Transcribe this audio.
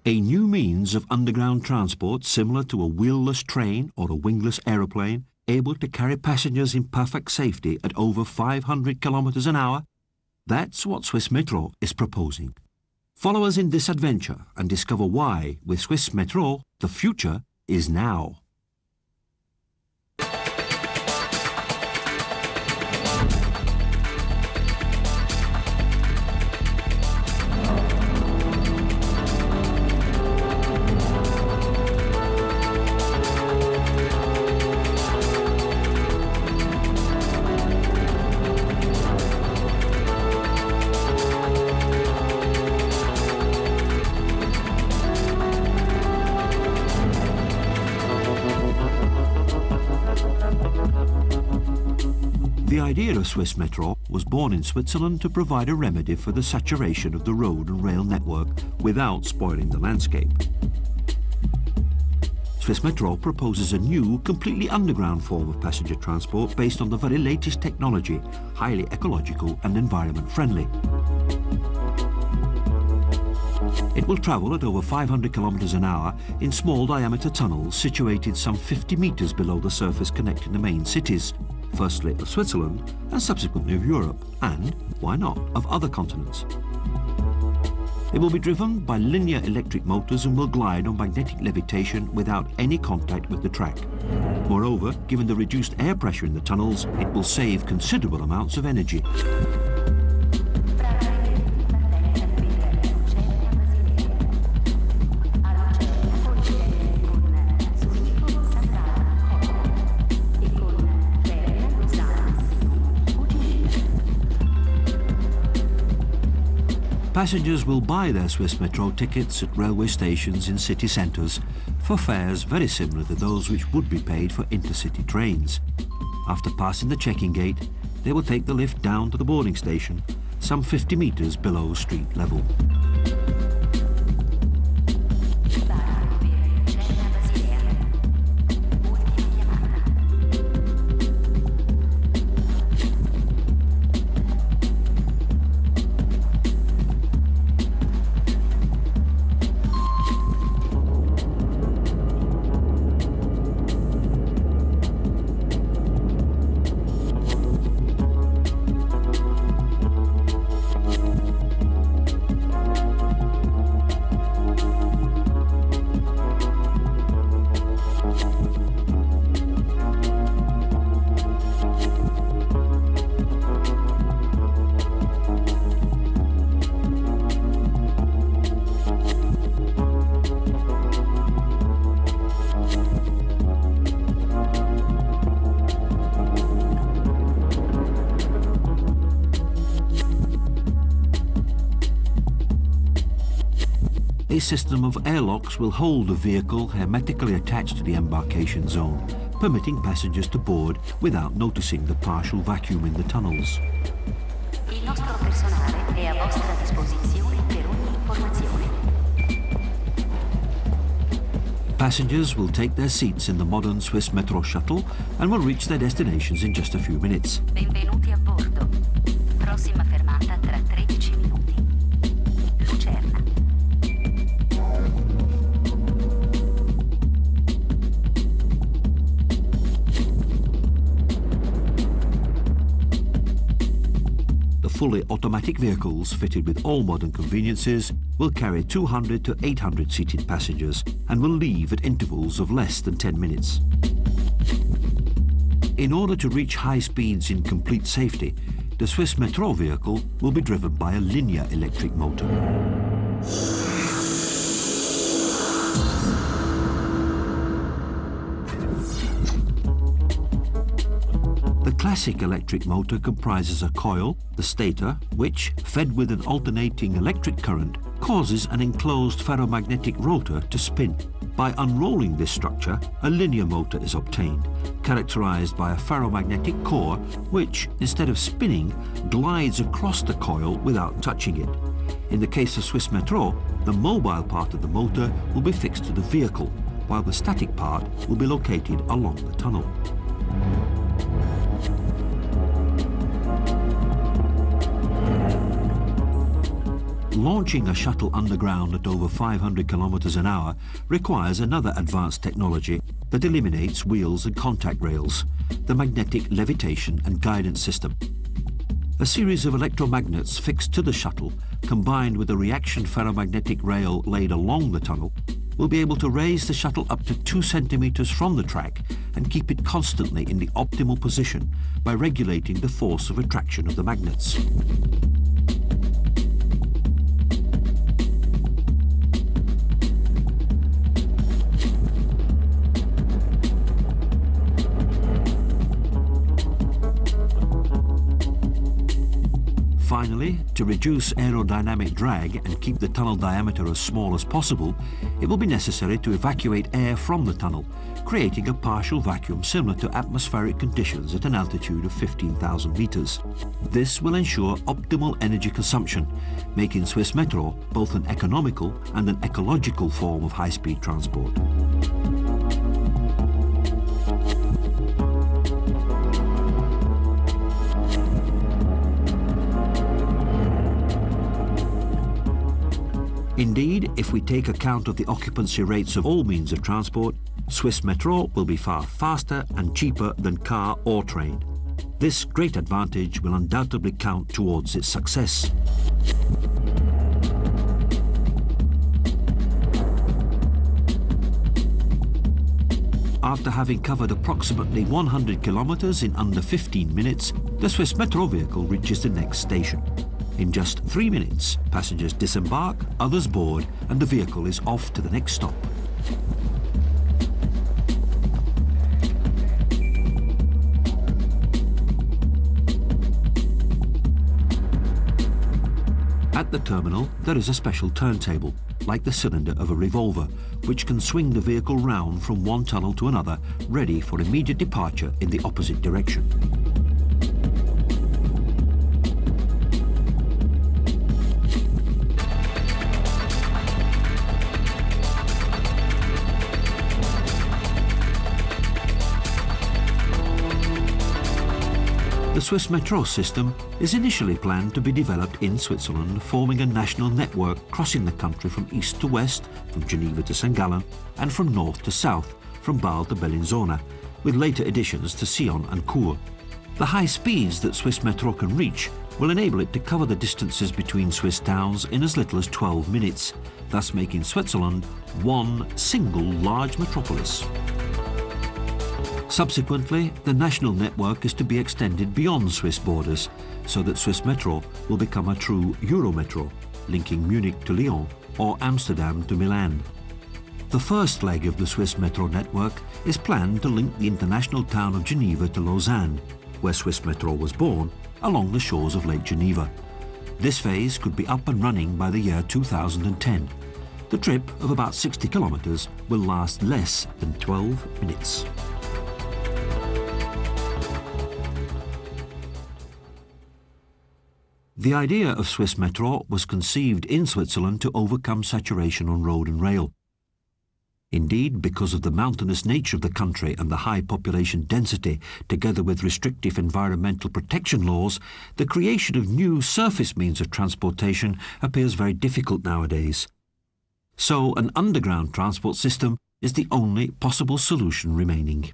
A new means of underground transport similar to a wheelless train or a wingless aeroplane, able to carry passengers in perfect safety at over 500 kilometers an hour? That's what Swissmetro is proposing. Follow us in this adventure and discover why, with Swissmetro, the future is now. The idea of Swissmetro was born in Switzerland to provide a remedy for the saturation of the road and rail network without spoiling the landscape. Swissmetro proposes a new, completely underground form of passenger transport based on the very latest technology, highly ecological and environment friendly. It will travel at over 500 kilometers an hour in small diameter tunnels situated some 50 meters below the surface connecting the main cities, firstly of Switzerland and subsequently of Europe and, why not, of other continents. It will be driven by linear electric motors and will glide on magnetic levitation without any contact with the track. Moreover, given the reduced air pressure in the tunnels, it will save considerable amounts of energy. Passengers will buy their Swissmetro tickets at railway stations in city centres for fares very similar to those which would be paid for intercity trains. After passing the checking gate, they will take the lift down to the boarding station, some 50 metres below street level. A system of airlocks will hold the vehicle hermetically attached to the embarkation zone, permitting passengers to board without noticing the partial vacuum in the tunnels. Il nostro personale è a vostra disposizione per ogni informazione. Passengers will take their seats in the modern Swissmetro shuttle and will reach their destinations in just a few minutes. Benvenuti a bordo. Prossima fermata tra 13 minuti. Lucerna. Fully automatic vehicles fitted with all modern conveniences will carry 200 to 800 seated passengers and will leave at intervals of less than 10 minutes. In order to reach high speeds in complete safety, the Swissmetro vehicle will be driven by a linear electric motor. The classic electric motor comprises a coil, the stator, which, fed with an alternating electric current, causes an enclosed ferromagnetic rotor to spin. By unrolling this structure, a linear motor is obtained, characterized by a ferromagnetic core which, instead of spinning, glides across the coil without touching it. In the case of Swissmetro, the mobile part of the motor will be fixed to the vehicle, while the static part will be located along the tunnel. launching a shuttle underground at over 500 kilometers an hour requires another advanced technology that eliminates wheels and contact rails, the magnetic levitation and guidance system. A series of electromagnets fixed to the shuttle, combined with a reaction ferromagnetic rail laid along the tunnel, will be able to raise the shuttle up to 2 centimeters from the track and keep it constantly in the optimal position by regulating the force of attraction of the magnets. Finally, to reduce aerodynamic drag and keep the tunnel diameter as small as possible, it will be necessary to evacuate air from the tunnel, creating a partial vacuum similar to atmospheric conditions at an altitude of 15,000 meters. This will ensure optimal energy consumption, making Swissmetro both an economical and an ecological form of high-speed transport. Indeed, if we take account of the occupancy rates of all means of transport, Swissmetro will be far faster and cheaper than car or train. This great advantage will undoubtedly count towards its success. After having covered approximately 100 kilometers in under 15 minutes, the Swissmetro vehicle reaches the next station. In just 3 minutes, passengers disembark, others board, and the vehicle is off to the next stop. At the terminal, there is a special turntable, like the cylinder of a revolver, which can swing the vehicle round from one tunnel to another, ready for immediate departure in the opposite direction. The Swissmetro system is initially planned to be developed in Switzerland, forming a national network crossing the country from east to west, from Geneva to St. Gallen, and from north to south, from Bâle to Bellinzona, with later additions to Sion and Chur. The high speeds that Swissmetro can reach will enable it to cover the distances between Swiss towns in as little as 12 minutes, thus making Switzerland one single large metropolis. Subsequently, the national network is to be extended beyond Swiss borders, so that Swissmetro will become a true Eurometro, linking Munich to Lyon or Amsterdam to Milan. The first leg of the Swissmetro network is planned to link the international town of Geneva to Lausanne, where Swissmetro was born, along the shores of Lake Geneva. This phase could be up and running by the year 2010. The trip of about 60 kilometers will last less than 12 minutes. The idea of Swissmetro was conceived in Switzerland to overcome saturation on road and rail. Indeed, because of the mountainous nature of the country and the high population density, together with restrictive environmental protection laws, the creation of new surface means of transportation appears very difficult nowadays. So an underground transport system is the only possible solution remaining.